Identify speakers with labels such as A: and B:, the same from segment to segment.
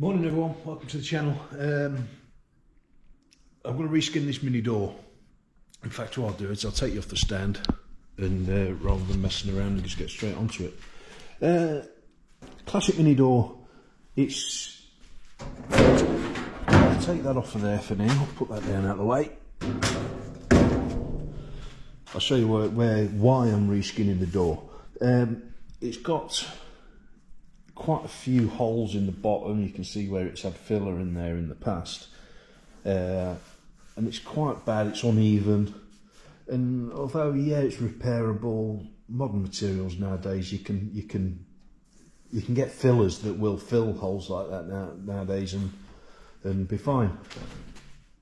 A: Morning everyone, welcome to the channel. I'm going to reskin this mini door. In fact, what I'll do is I'll take you off the stand and rather than messing around and just get straight onto it. Classic mini door. It's, I'll take that off of there for now. I'll put that down out of the way. I'll show you why I'm reskinning the door. It's got quite a few holes in the bottom. You can see where it's had filler in there in the past, and it's quite bad. It's uneven, and although yeah, it's repairable, modern materials nowadays you can get fillers that will fill holes like that nowadays and be fine.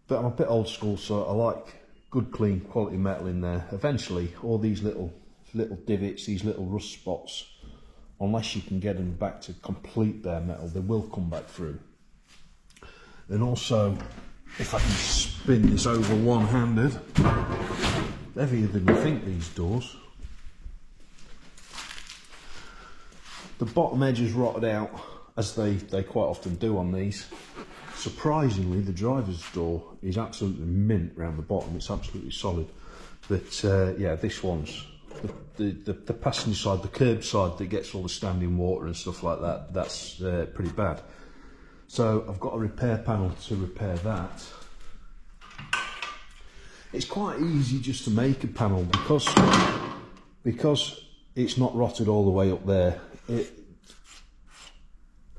A: But I'm a bit old school, so I like good clean quality metal in there. Eventually all these little divots, these little rust spots, unless you can get them back to complete bare metal, they will come back through. And also, if I can spin this over one-handed, heavier than you think, these doors. The bottom edge is rotted out, as they quite often do on these. Surprisingly, the driver's door is absolutely mint round the bottom. It's absolutely solid. But yeah, this one's the passenger side, the curb side that gets all the standing water and stuff like that, that's pretty bad. So I've got a repair panel to repair that. It's quite easy just to make a panel because it's not rotted all the way up there. It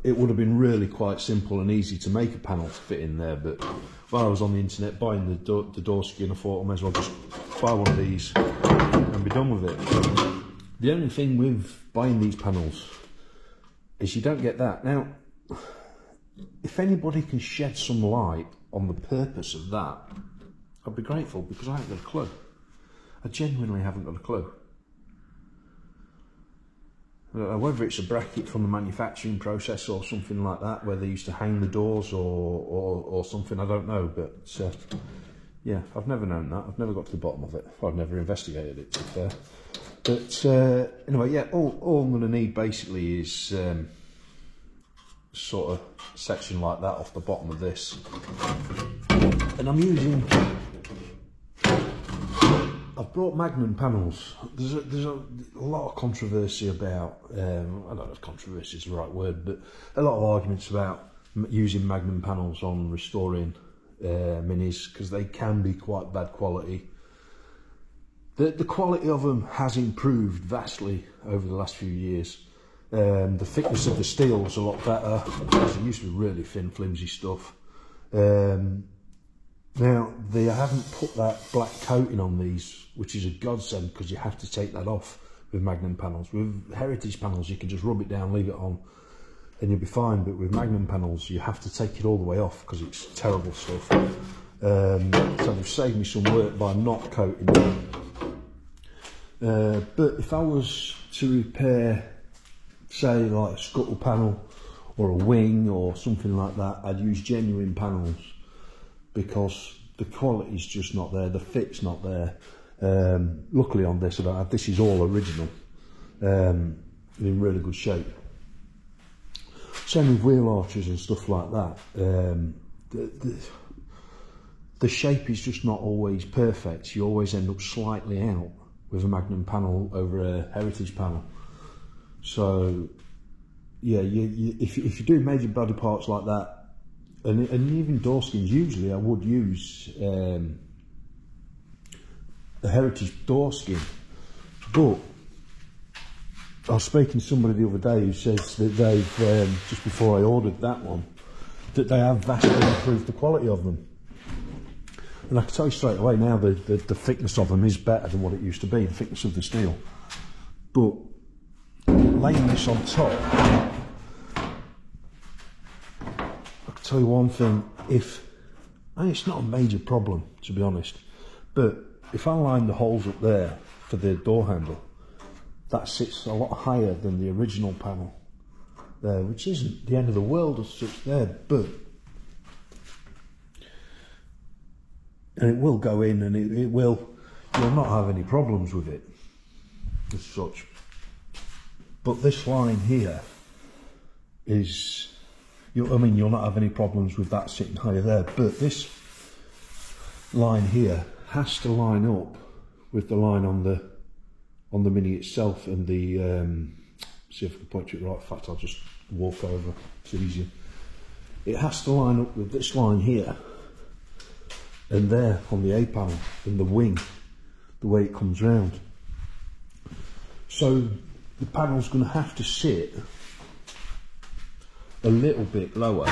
A: would have been really quite simple and easy to make a panel to fit in there, but while I was on the internet buying the door skin, I thought I may as well just buy one of these and be done with it. The only thing with buying these panels is you don't get that. Now, if anybody can shed some light on the purpose of that, I'd be grateful, because I haven't got a clue. I genuinely haven't got a clue. Whether it's a bracket from the manufacturing process or something like that, where they used to hang the doors or something, I don't know. But yeah, I've never known that. I've never got to the bottom of it. I've never investigated it, to be fair. But anyway, yeah, all I'm going to need basically is sort of section like that off the bottom of this. And I'm using, I've brought Magnum panels. There's a lot of controversy about, I don't know if controversy is the right word, but a lot of arguments about using Magnum panels on restoring minis, because they can be quite bad quality. The quality of them has improved vastly over the last few years. The thickness of the steel is a lot better, because it used to be really thin, flimsy stuff. Now, they haven't put that black coating on these, which is a godsend, because you have to take that off with Magnum panels. With Heritage panels, you can just rub it down, leave it on, and you'll be fine. But with Magnum panels, you have to take it all the way off, because it's terrible stuff. So they've saved me some work by not coating them. But if I was to repair, say, like a scuttle panel or a wing or something like that, I'd use genuine panels, because the quality's just not there, the fit's not there. Luckily on this, this is all original, in really good shape. Same with wheel arches and stuff like that. The shape is just not always perfect. You always end up slightly out with a Magnum panel over a Heritage panel. So yeah, if you do major body parts like that, and even door skins, usually I would use a Heritage door skin. But I was speaking to somebody the other day who says that they've, just before I ordered that one, that they have vastly improved the quality of them. And I can tell you straight away now, the thickness of them is better than what it used to be, the thickness of the steel. But laying this on top, tell you one thing, and it's not a major problem, to be honest, but if I line the holes up there for the door handle, that sits a lot higher than the original panel there, which isn't the end of the world as such there, but and it will go in, and you'll not have any problems with it as such. But this line here is I mean, you'll not have any problems with that sitting higher there, but this line here has to line up with the line on the Mini itself, and the see if I can point to it right. In fact, I'll just walk over, it's easier. It has to line up with this line here and there on the A panel and the wing, the way it comes round. So the panel's going to have to sit a little bit lower,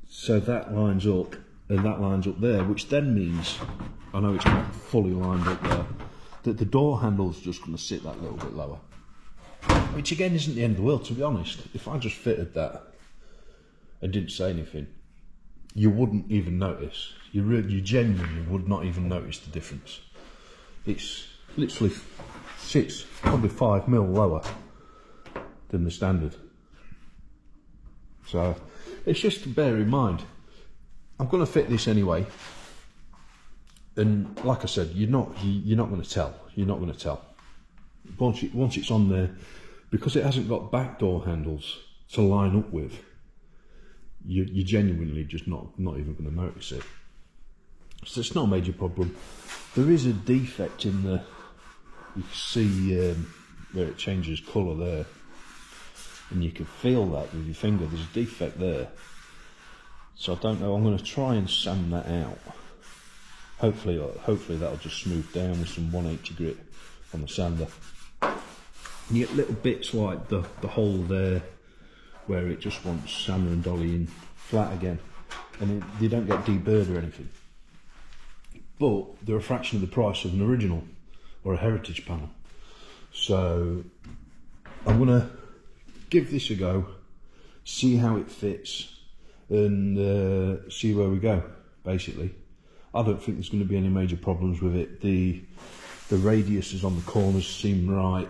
A: so that lines up and that lines up there, which then means, I know it's not fully lined up there, that the door handle's just going to sit that little bit lower, which again isn't the end of the world, to be honest. If I just fitted that and didn't say anything, you wouldn't even notice. You genuinely would not even notice the difference. It's literally sits probably 5mm lower than the standard. So it's just to bear in mind. I'm going to fit this anyway, and like I said, you're not going to tell. You're not going to tell once it's on there, because it hasn't got back door handles to line up with. You're genuinely just not even going to notice it. So it's not a major problem. There is a defect in the, you can see where it changes colour there, and you can feel that with your finger. There's a defect there. So I don't know, I'm going to try and sand that out. Hopefully that'll just smooth down with some 180 grit on the sander. And you get little bits like the hole there where it just wants Sandra and Dolly in flat again, and you don't get deburred or anything. But they're a fraction of the price of an original or a heritage panel. So I'm going to give this a go, see how it fits, and see where we go, basically. I don't think there's going to be any major problems with it. The radiuses on the corners seem right.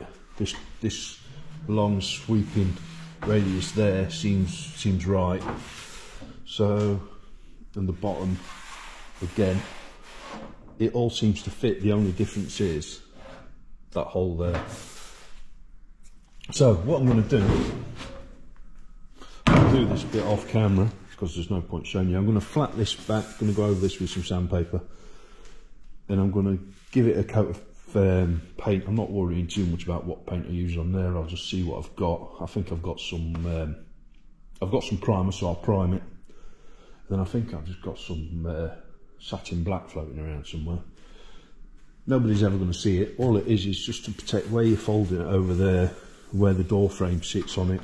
A: This long sweeping radius there seems right. So, and the bottom again, it all seems to fit. The only difference is that hole there. So what I'm going to do, I'll do this bit off camera because there's no point showing you. I'm going to flat this back, going to go over this with some sandpaper, and I'm going to give it a coat of paint. I'm not worrying too much about what paint I use on there. I'll just see what I've got. I think I've got some primer, so I'll prime it. Then I think I've just got some satin black floating around somewhere. Nobody's ever going to see it. All it is just to protect where you're folding it over there, where the door frame sits on it,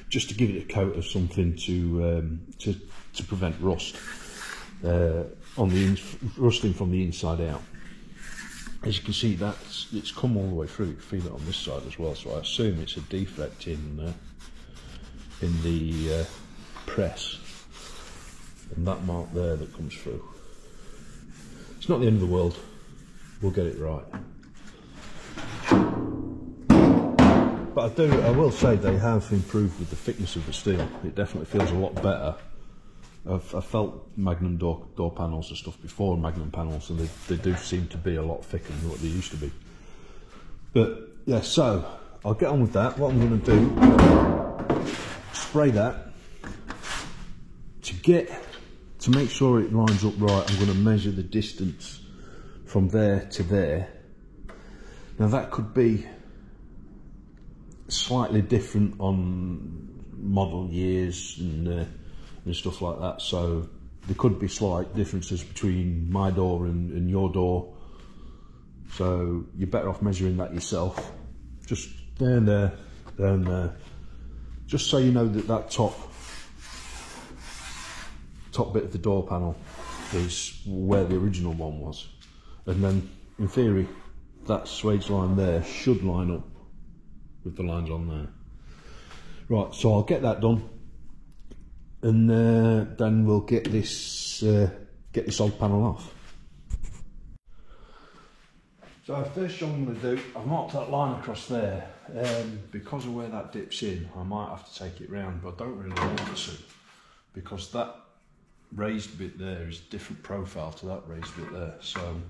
A: just to give it a coat of something to prevent rust rusting from the inside out. As you can see, it's come all the way through. You can feel it on this side as well. So I assume it's a defect in the press, and that mark there that comes through. It's not the end of the world. We'll get it right. But I will say they have improved with the thickness of the steel. It definitely feels a lot better. I've felt Magnum door panels and stuff before, Magnum panels, and they do seem to be a lot thicker than what they used to be. But yeah, so I'll get on with that. What I'm going to do, spray that. To make sure it lines up right, I'm going to measure the distance from there to there. Now that could be slightly different on model years and stuff like that, so there could be slight differences between my door and your door, so you're better off measuring that yourself. Just there and there, there and there, just so you know that top bit of the door panel is where the original one was, and then in theory that swage line there should line up with the lines on there. Right, so I'll get that done, and then we'll get this old panel off. So first thing I'm going to do, I've marked that line across there. Because of where that dips in, I might have to take it round, but I don't really want to, because that raised bit there is a different profile to that raised bit there. So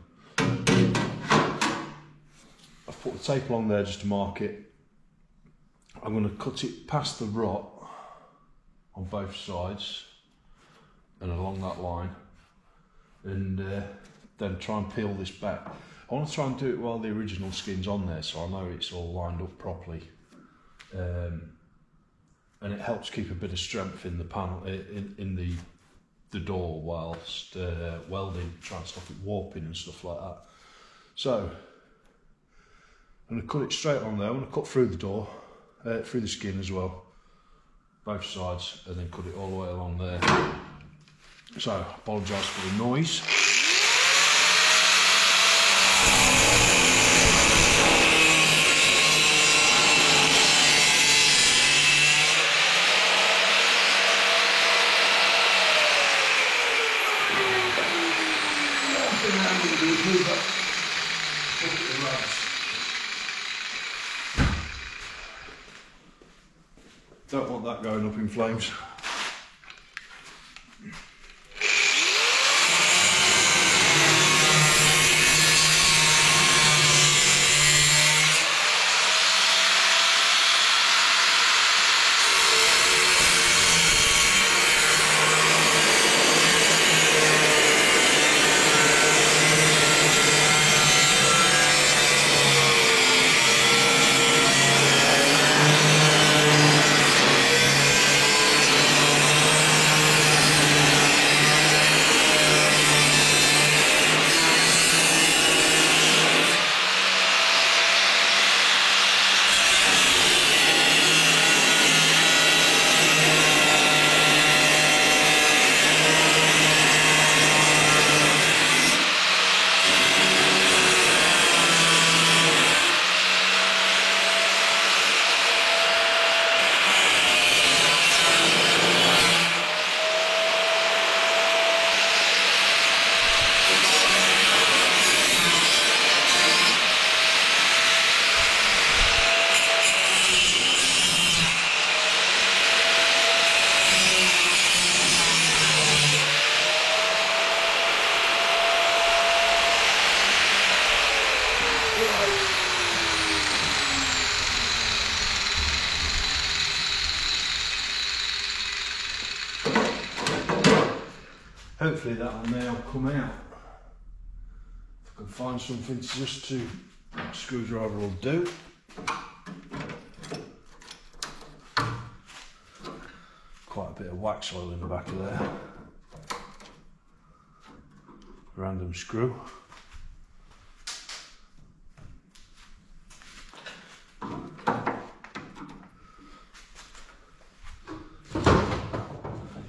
A: I've put the tape along there just to mark it, I'm going to cut it past the rot on both sides and along that line, and then try and peel this back. I want to try and do it while the original skin's on there, so I know it's all lined up properly, and it helps keep a bit of strength in the panel, in the door, whilst welding, trying to stop it warping and stuff like that. So I'm going to cut it straight on there. I'm going to cut through the door, through the skin as well, both sides, and then cut it all the way along there. So I apologise for the noise. Don't want that going up in flames. Hopefully that'll now come out. If I can find something just to screwdriver will do. Quite a bit of wax oil in the back of there. Random screw.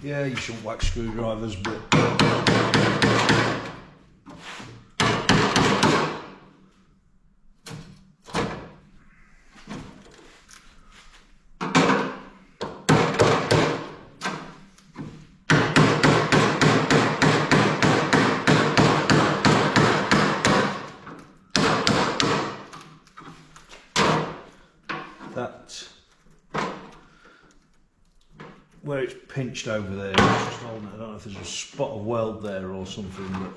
A: Yeah, you shouldn't wax screwdrivers, but that where it's pinched over there, just holding it. I don't know if there's a spot of weld there or something.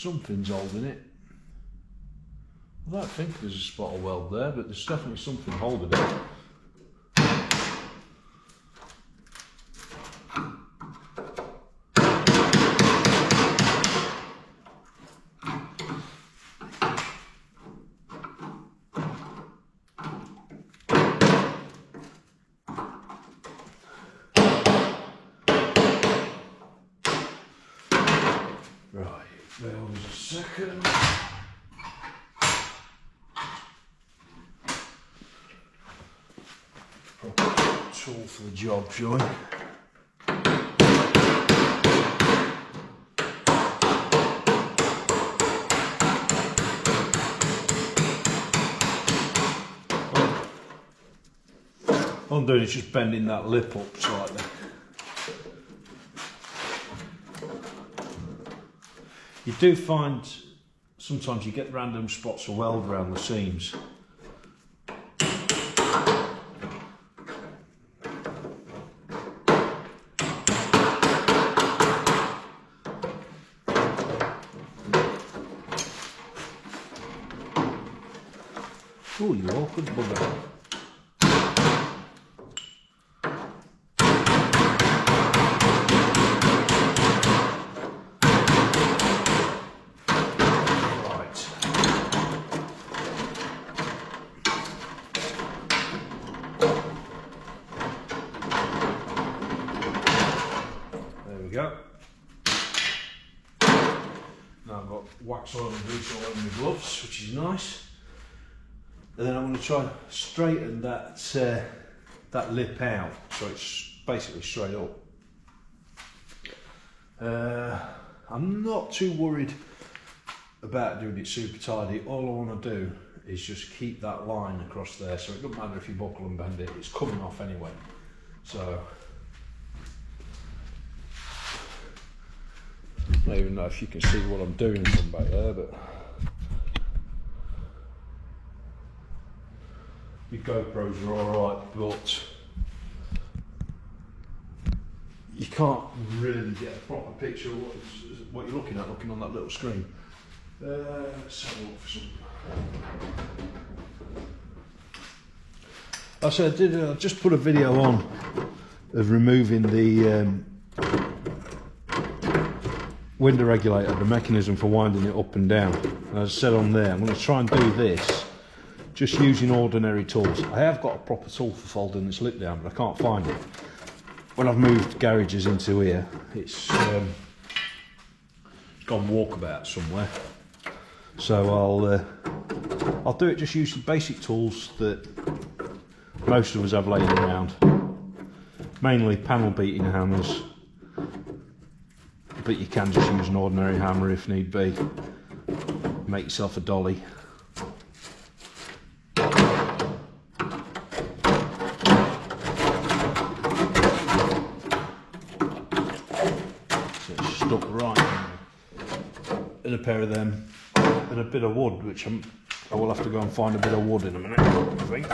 A: Something's holding it. I don't think there's a spot of weld there, but there's definitely something holding it. Right, there was a second. Proper tool for the job, shall we? I'm doing is just bending that lip up slightly. You do find sometimes you get random spots of weld around the seams. Oh, you awkward bugger. Go. Now I've got wax oil and grease all over my gloves, which is nice. And then I'm going to try and straighten that lip out so it's basically straight up. I'm not too worried about doing it super tidy. All I want to do is just keep that line across there, so it doesn't matter if you buckle and bend it, it's coming off anyway. So I don't even know if you can see what I'm doing from back there, but your GoPros are alright, but you can't really get a proper picture of what you're looking on that little screen. Let's have a look for some. I just put a video on of removing the window regulator, the mechanism for winding it up and down. As I said on there, I'm going to try and do this just using ordinary tools. I have got a proper tool for folding this lip down, but I can't find it. When I've moved garages into here, it's gone walkabout somewhere. So I'll do it just using basic tools that most of us have laying around, mainly panel beating hammers. But you can just use an ordinary hammer if need be. Make yourself a dolly. So it's stuck right in a pair of them and a bit of wood, which I will have to go and find a bit of wood in a minute, I think.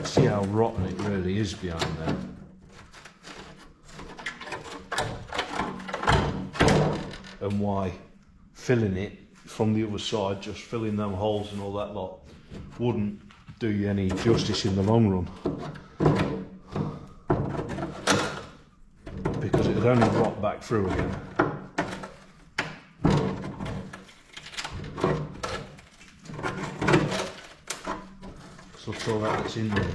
A: See how rotten it really is behind there. And why filling it from the other side, just filling them holes and all that lot, wouldn't do you any justice in the long run, because it would only rot back through again. So look at all that that's in there.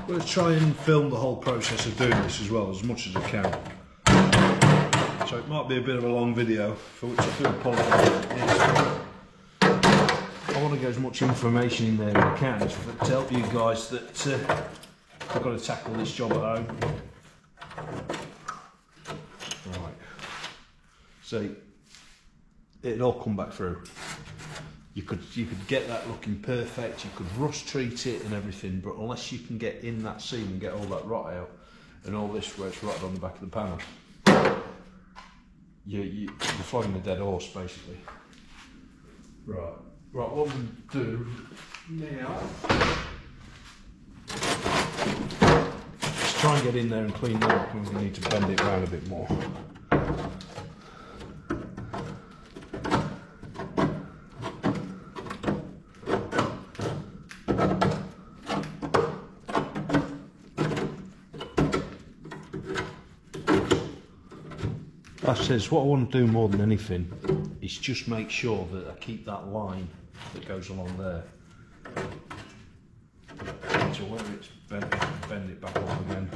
A: I'm going to try and film the whole process of doing this as well, as much as I can. So it might be a bit of a long video, for which I do apologise. I want to get as much information in there as I can to help you guys that I've got to tackle this job at home. Right. So it'll all come back through. You could get that looking perfect, you could rust treat it and everything, but unless you can get in that seam and get all that rot out and all this where it's rotted on the back of the panel, you're flogging a dead horse basically. Right, what I'm going to do now is try and get in there and clean that up, and we need to bend it around a bit more. That says what I want to do more than anything is just make sure that I keep that line that goes along there to where it's bent, bend it back up again.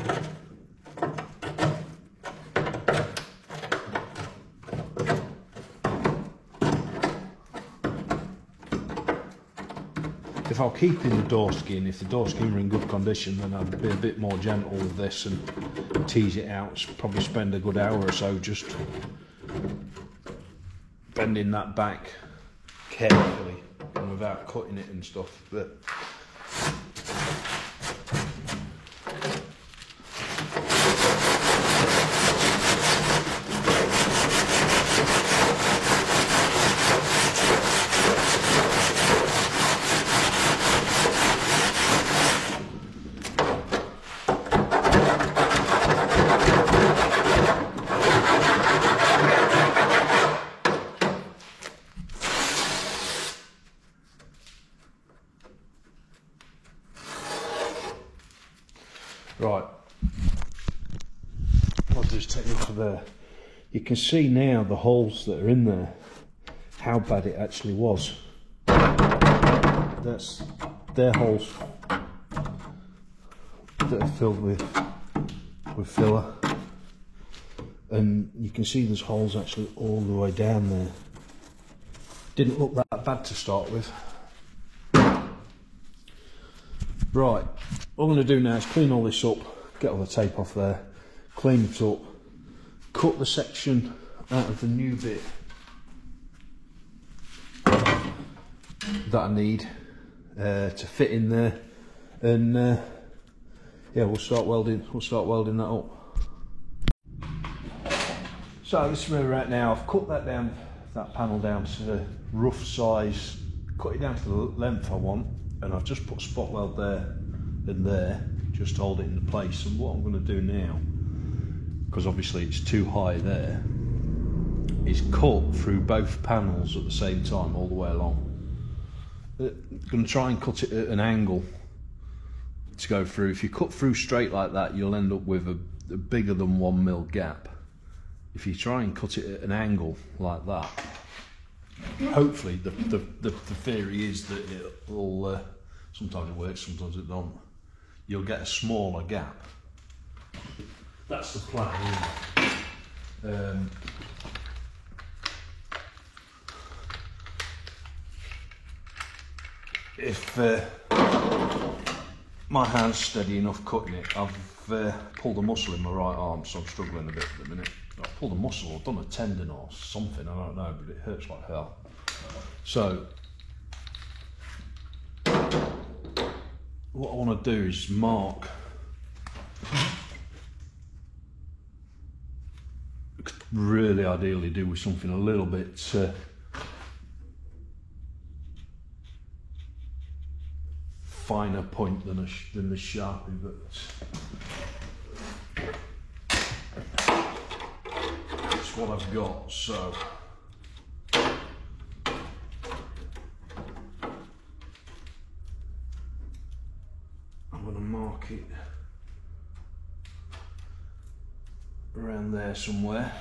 A: if I were keeping the door skin, if the door skin were in good condition, then I'd be a bit more gentle with this and tease it out. Probably spend a good hour or so just bending that back carefully and without cutting it and stuff. But right, I'll just take you to there. You can see now the holes that are in there, how bad it actually was. That's their holes that are filled with filler, and you can see there's holes actually all the way down there. Didn't look that bad to start with. Right, what I'm going to do now is clean all this up, get all the tape off there, clean it up, cut the section out of the new bit that I need to fit in there, and yeah, we'll start welding that up. So this is where we're at now. I've cut that panel down to the rough size, cut it down to the length I want, and I've just put spot weld there and there just to hold it into place. And what I'm going to do now, because obviously it's too high there, is cut through both panels at the same time all the way along. I'm going to try and cut it at an angle to go through. If you cut through straight like that, you'll end up with a bigger than 1 mil gap. If you try and cut it at an angle like that, hopefully the theory is that it'll sometimes it works, sometimes it don't. You'll get a smaller gap. That's the plan, really. If my hand's steady enough cutting it, I've pulled a muscle in my right arm, so I'm struggling a bit at the minute. I've pulled a muscle, I've done a tendon or something, I don't know, but it hurts like hell. So what I want to do is mark really ideally do with something a little bit finer point than the Sharpie, but it's what I've got. So I'm going to mark it around there somewhere.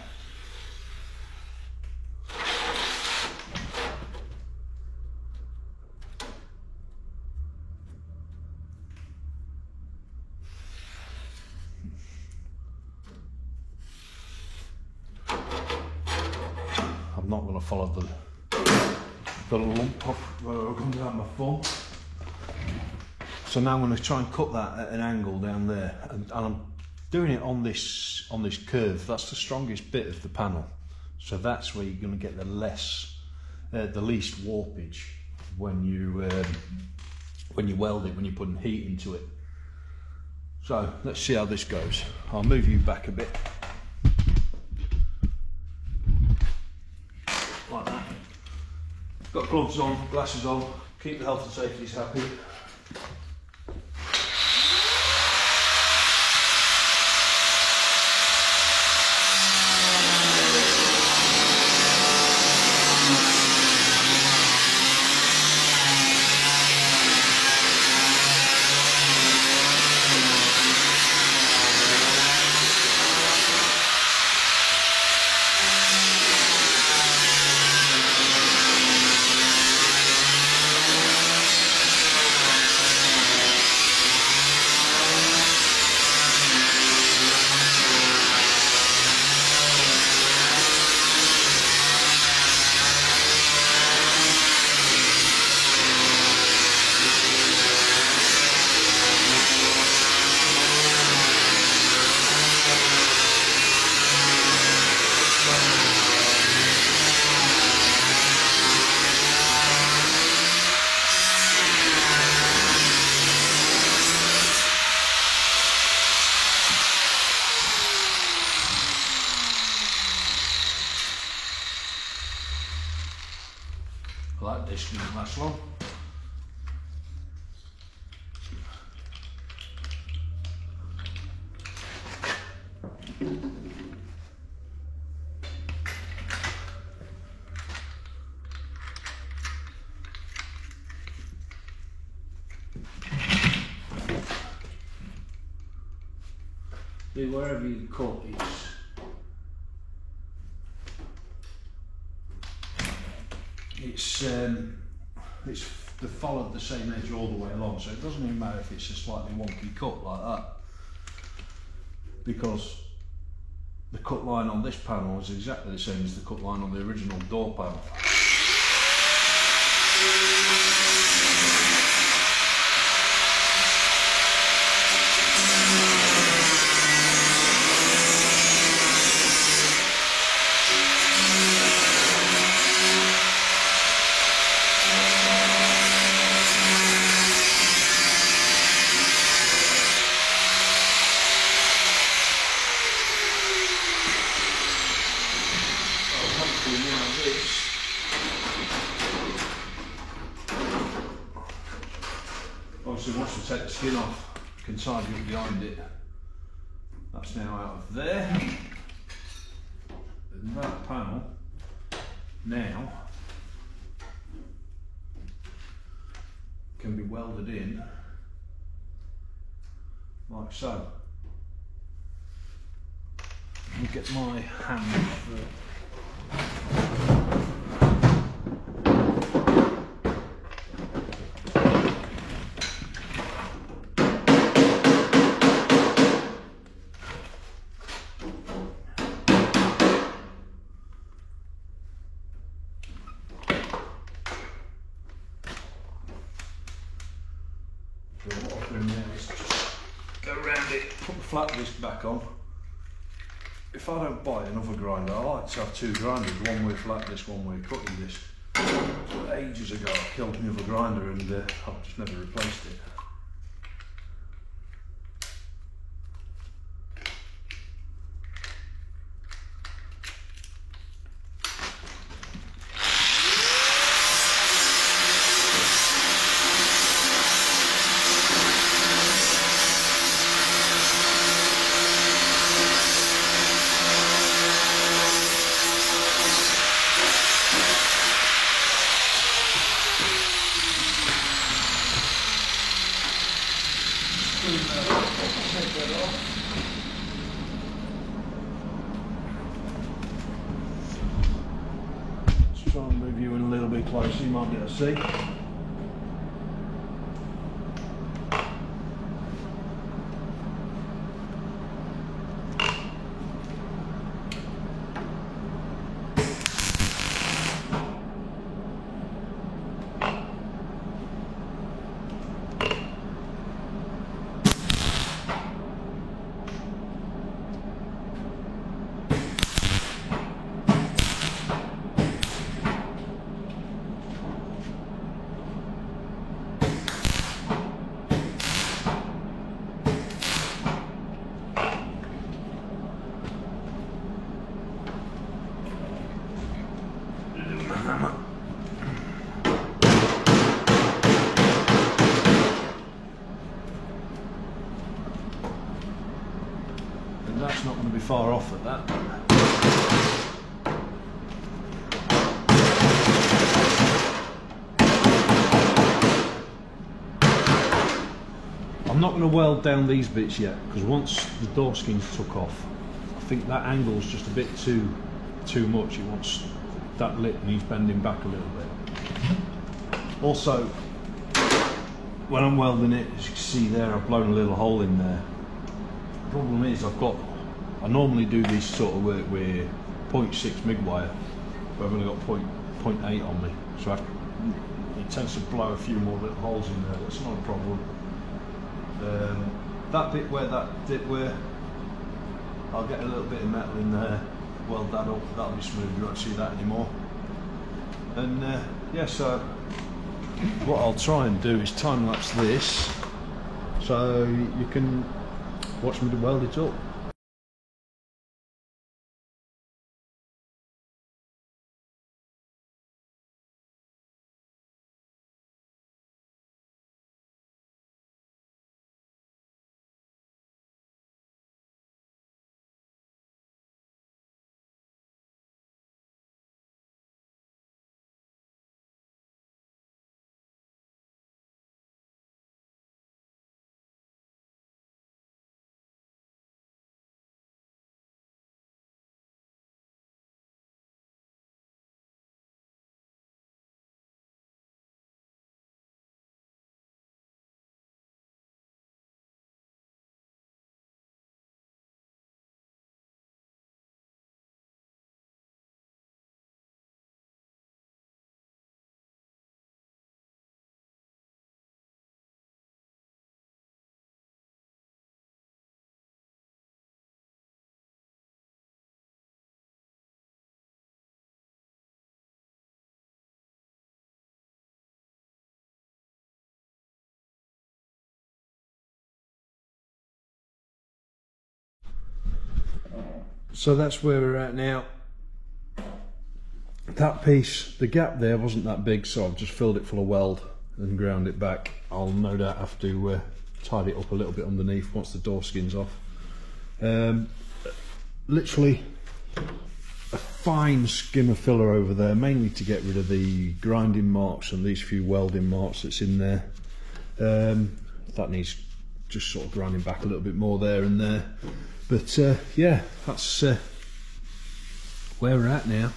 A: I'm not going to follow the lump off where it comes out my thumb. So now I'm going to try and cut that at an angle down there, and I'm doing it on this curve. That's the strongest bit of the panel, so that's where you're going to get the least warpage when you weld it, when you're putting heat into it. So let's see how this goes. I'll move you back a bit. Like that. Got gloves on, glasses on, keep the health and safety happy. Well, that disc didn't last long. Wherever you cut, it's they followed the same edge all the way along, so it doesn't even matter if it's a slightly wonky cut like that, because the cut line on this panel is exactly the same as the cut line on the original door panel. Obviously, once we take the skin off, you can tidy up behind it. That's now out of there. And that panel now can be welded in like so. Let me get my hand for go around it, put the flat disc back on. If I don't buy another grinder, I like to have two grinders, one with flat disc, one with cutting disc. So ages ago I killed my other grinder and I've just never replaced it. Let's try and move you in a little bit closer, you might be able to see. And that's not going to be far off at that. I'm not going to weld down these bits yet, because once the door skins took off, I think that angle's just a bit too much. It wants that lit and he's bending back a little bit. Also, when I'm welding it, as you can see there, I've blown a little hole in there. The problem is I normally do this sort of work with 0.6 MIG wire, but I've only got 0.8 on me, so it tends to blow a few more little holes in there. That's not a problem. That bit where I'll get a little bit of metal in there, weld that up, that'll be smooth, you won't see that anymore. And yeah, so what I'll try and do is time lapse this so you can watch me to weld it up. So that's where we're at now. That piece, the gap there wasn't that big, so I've just filled it full of weld and ground it back. I'll no doubt have to tidy it up a little bit underneath once the door skin's off. Literally a fine skim of filler over there, mainly to get rid of the grinding marks and these few welding marks that's in there. That needs just sort of grinding back a little bit more there and there. But yeah, that's where we're at now.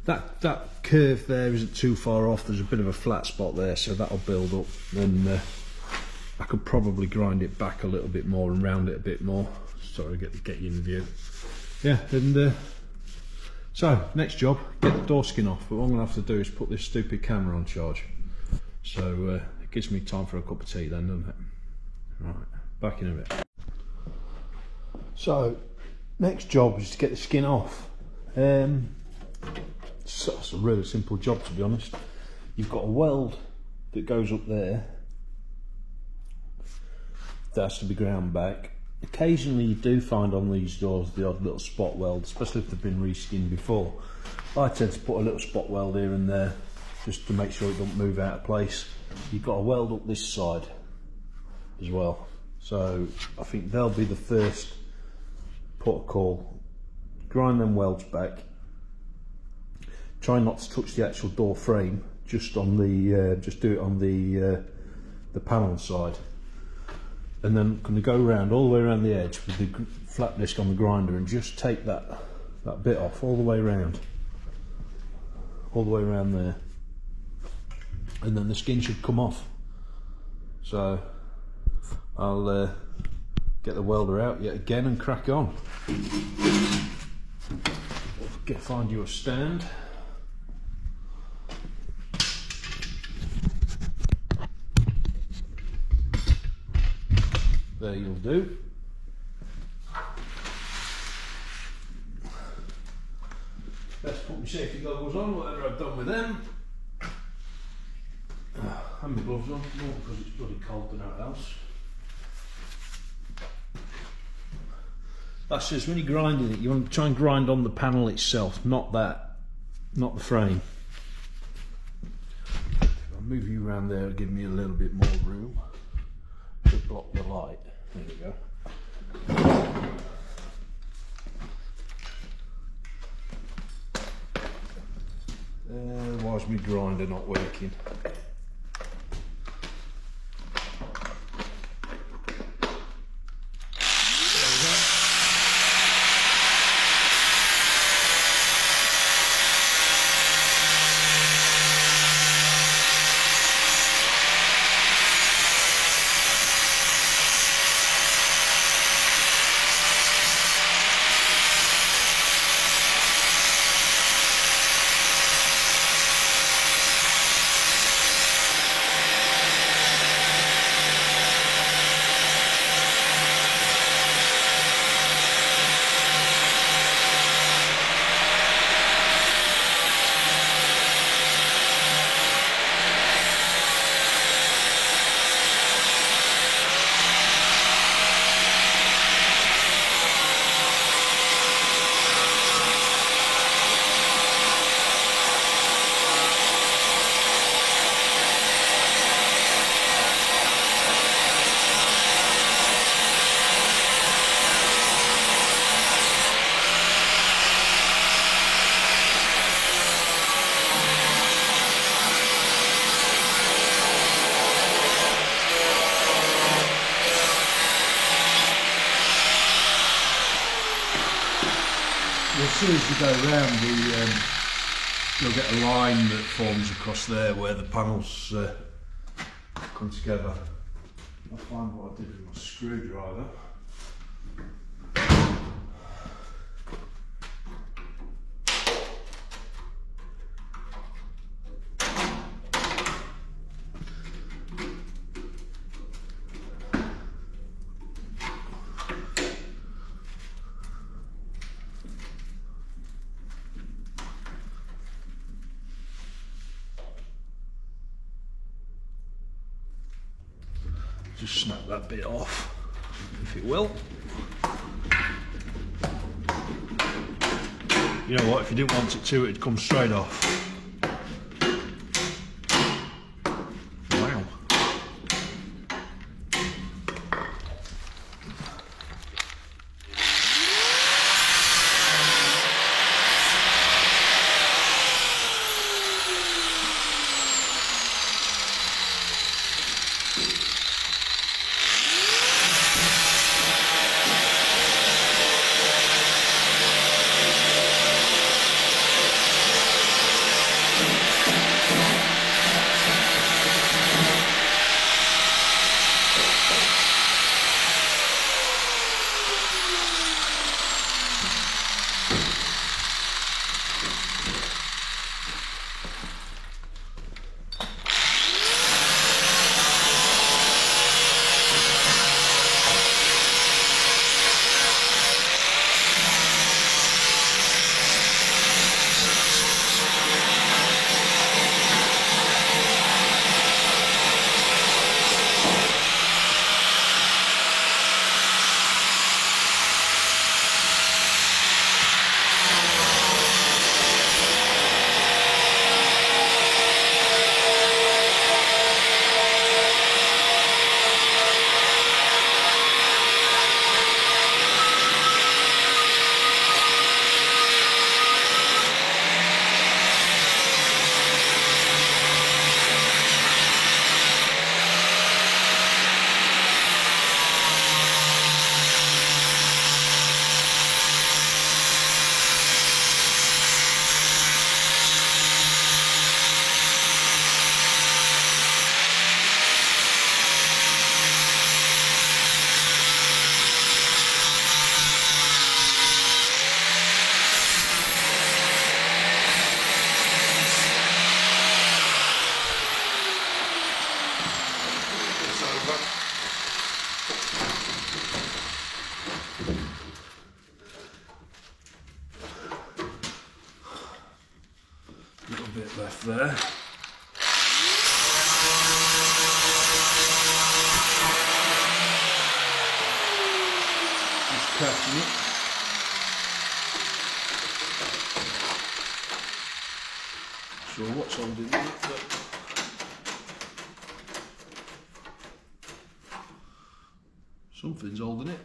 A: That curve there isn't too far off. There's a bit of a flat spot there, so that'll build up, and I could probably grind it back a little bit more and round it a bit more. Sorry, get you in view. Yeah, and so next job, get the door skin off. But what I'm gonna have to do is put this stupid camera on charge. So it gives me time for a cup of tea then, doesn't it? Right, back in a bit. So next job is to get the skin off. So it's a really simple job, to be honest. You've got a weld that goes up there that has to be ground back. Occasionally you do find on these doors the odd little spot weld, especially if they've been reskinned before. I tend to put a little spot weld here and there just to make sure it don't move out of place. You've got to weld up this side as well, so I think they'll be the first port of call. Grind them welds back. Try not to touch the actual door frame, just on the just do it on the panel side, and then I'm going to go around all the way around the edge with the flat disc on the grinder and just take that bit off all the way around there, and then the skin should come off. So I'll get the welder out yet again and crack on. Find you a stand. There you'll do. Best put my safety goggles on, whatever I've done with them. And my gloves on, more because it's bloody cold than anything else. That's just when you're grinding it, you want to try and grind on the panel itself, not the frame. If I move you around there, it'll give me a little bit more room to block the light. There we go. Why is my grinder not working? As soon as you go around, you'll get a line that forms across there where the panels come together. I'll find what I did with my screwdriver. Just snap that bit off, if it will. You know what, if you didn't want it to, it'd come straight off. Wow. Bit left there. Just catching it. Sure what's holding it, but something's holding it.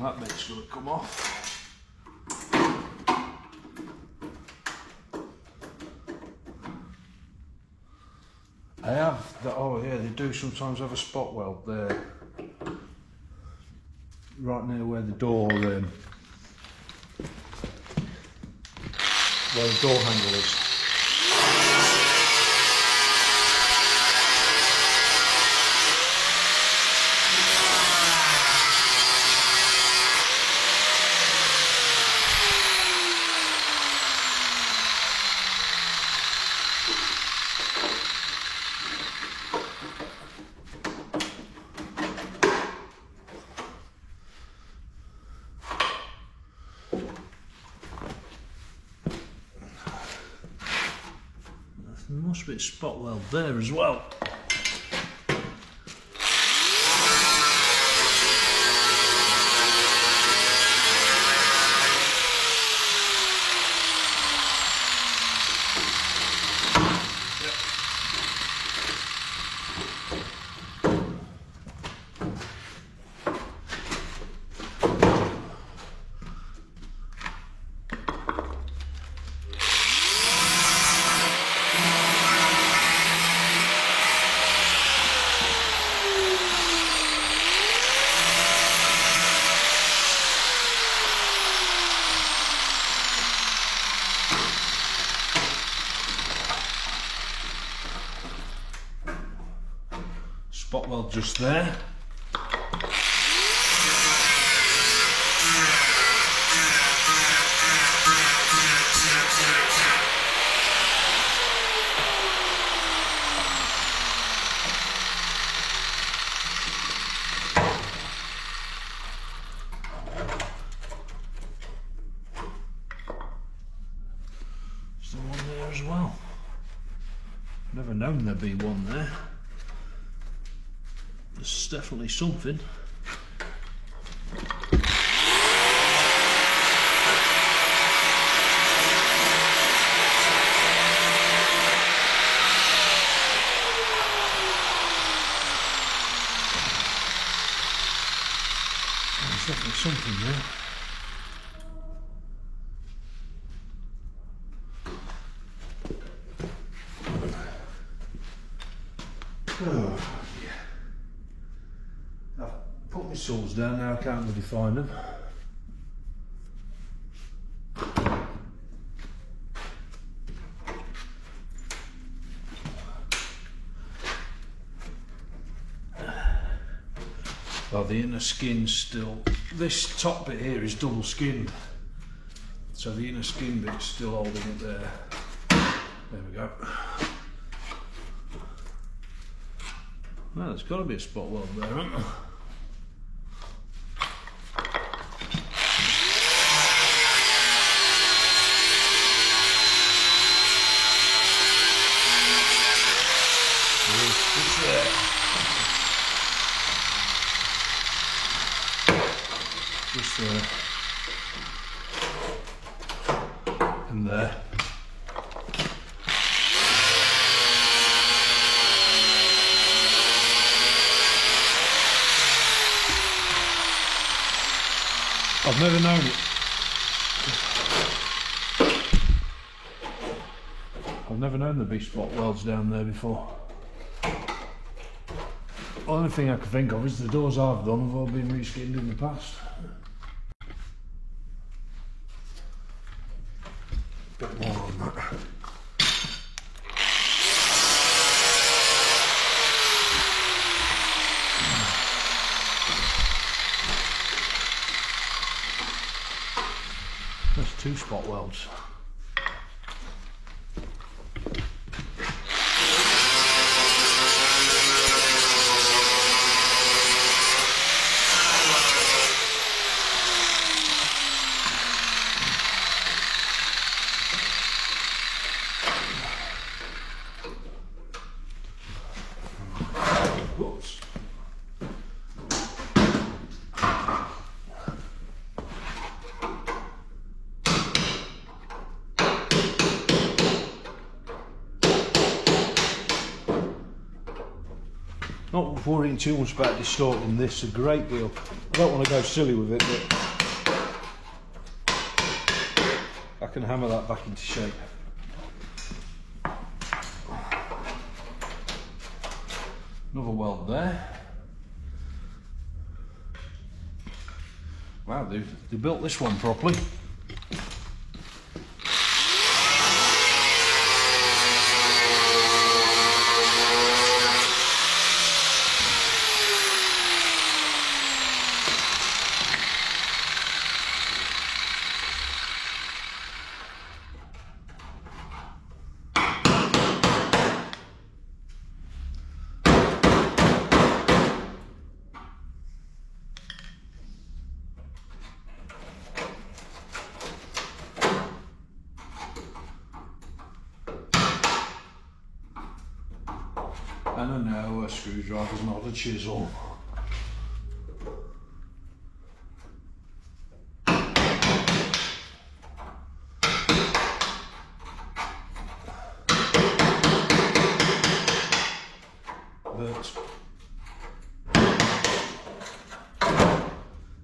A: That bit's going to come off. I have, oh yeah, they do sometimes have a spot weld there, right near where the door, where the door handle is. There must be a spot weld there as well. spot weld just there. There's the one there as well. Never known there'd be one there. There's definitely something. There's definitely something there. Oh, yeah. I've put my saws down now, I can't really find them. Well, the inner skin's still, this top bit here is double skinned, so the inner skin bit's still holding it there. There we go. Well, there's got to be a spot weld there, hasn't there? Just there. Just there. And there. I've never known it. I've never known there'd be spot welds down there before. The only thing I can think of is the doors I've done have all been reskinned in the past. Bit more on that. That's 2 spot welds. Whoops. Not worrying too much about distorting this a great deal. I don't want to go silly with it, but I can hammer that back into shape. Another weld there. Wow, they built this one properly. And I know a screwdriver's not a chisel. But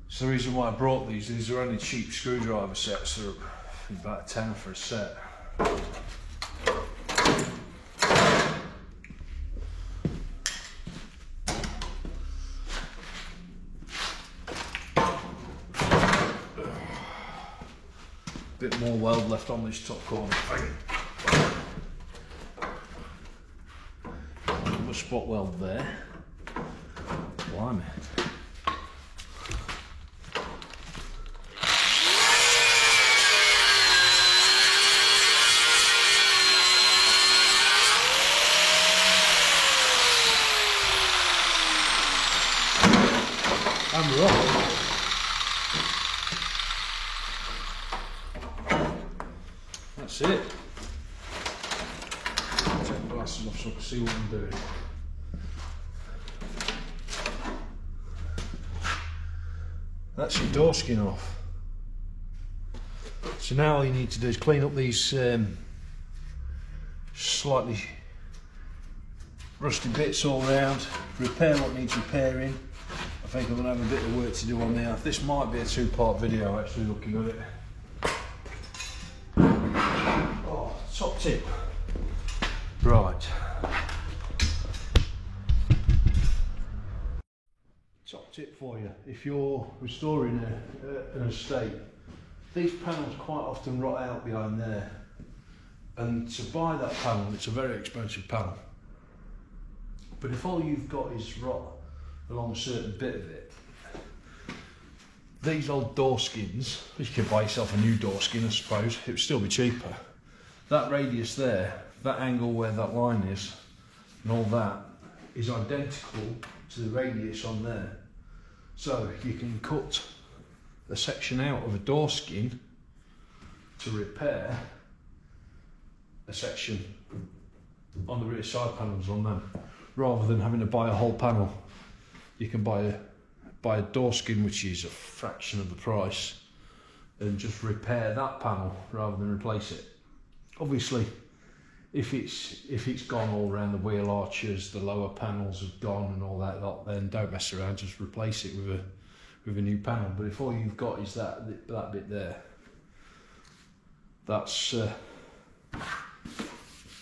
A: it's the reason why I brought these. These are only cheap screwdriver sets. They're about £10 for a set. Bit more weld left on this top corner thing. Another spot weld there. Blimey. And we're off. That's it. Take the glasses off so I can see what I'm doing. That's your door skin off. So now all you need to do is clean up these slightly rusty bits all around, repair what needs repairing. I think I'm going to have a bit of work to do on there. This might be a two-part video actually, looking at it. Oh, top tip. Right. Top tip for you. If you're restoring an estate, these panels quite often rot out behind there. And to buy that panel, it's a very expensive panel. But if all you've got is rot along a certain bit of it, these old door skins, you could buy yourself a new door skin I suppose, it would still be cheaper. That radius there, that angle where that line is, and all that is identical to the radius on there. So you can cut a section out of a door skin to repair a section on the rear side panels on them, rather than having to buy a whole panel. You can buy a door skin which is a fraction of the price and just repair that panel rather than replace it. Obviously, if it's gone all around the wheel arches, the lower panels have gone and all that lot, then don't mess around, just replace it with a new panel. But if all you've got is that bit there, that's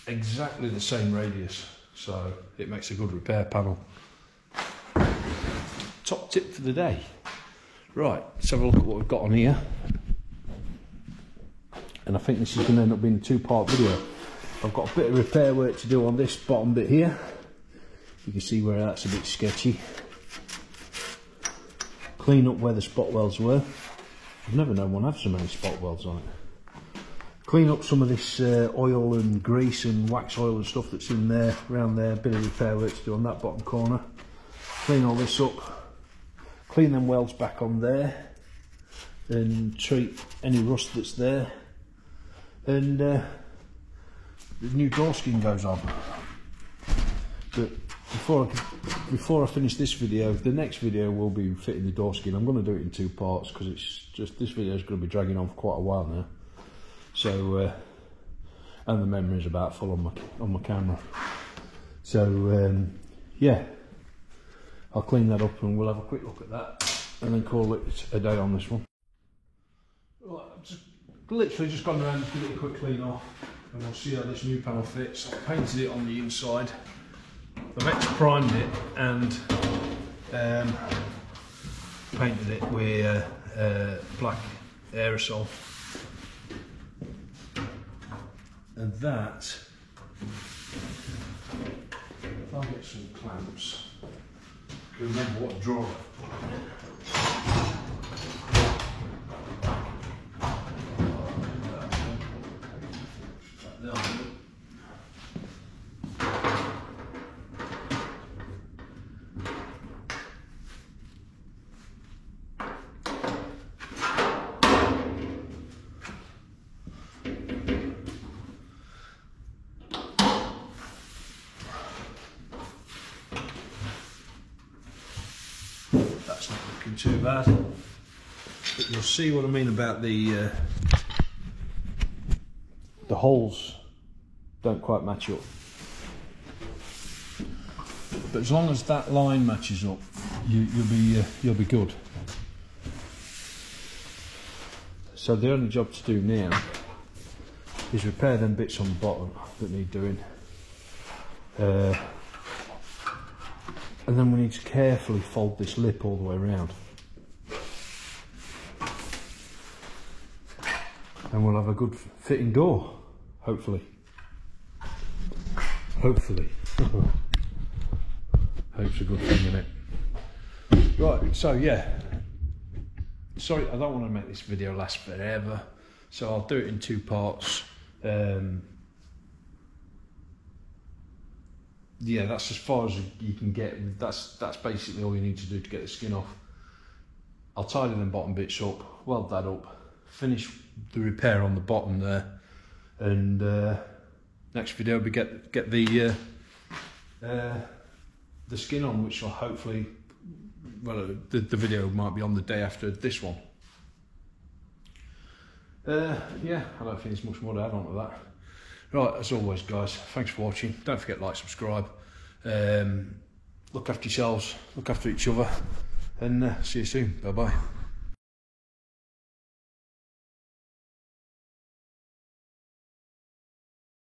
A: exactly the same radius, so it makes a good repair panel. Top tip for the day. Right, let's have a look at what we've got on here. And I think this is going to end up being a two-part video. I've got a bit of repair work to do on this bottom bit here. You can see where that's a bit sketchy. Clean up where the spot welds were. I've never known one have so many spot welds on it. Clean up some of this oil and grease and wax oil and stuff that's in there, around there. Bit of repair work to do on that bottom corner. Clean all this up. Clean them welds back on there and treat any rust that's there, and the new door skin goes on. But before I finish this video, the next video will be fitting the door skin. I'm going to do it in two parts because it's just, this video is going to be dragging on for quite a while now. So and the memory's about full on my camera. So yeah, I'll clean that up and we'll have a quick look at that and then call it a day on this one. Right, I've just literally just gone around and give it a quick clean off and we'll see how this new panel fits. I've painted it on the inside. I've actually primed it and painted it with black aerosol. And that, if I get some clamps, I can remember what drawer that's not looking too bad, but you'll see what I mean about the holes don't quite match up. But as long as that line matches up, you'll be good. So the only job to do now is repair them bits on the bottom that need doing. And then we need to carefully fold this lip all the way around. And we'll have a good fitting door, hopefully. Hopefully. Hope's a good thing, isn't it? Right, so yeah, sorry, I don't want to make this video last forever, so I'll do it in 2 parts. Yeah, that's as far as you can get. That's basically all you need to do to get the skin off. I'll tidy them bottom bits up, weld that up, finish the repair on the bottom there, and next video we get the skin on, which will hopefully, well, the video might be on the day after this one. Yeah, I don't think there's much more to add on to that. Right, as always guys, thanks for watching. Don't forget to like, subscribe, look after yourselves, look after each other, and see you soon. Bye bye.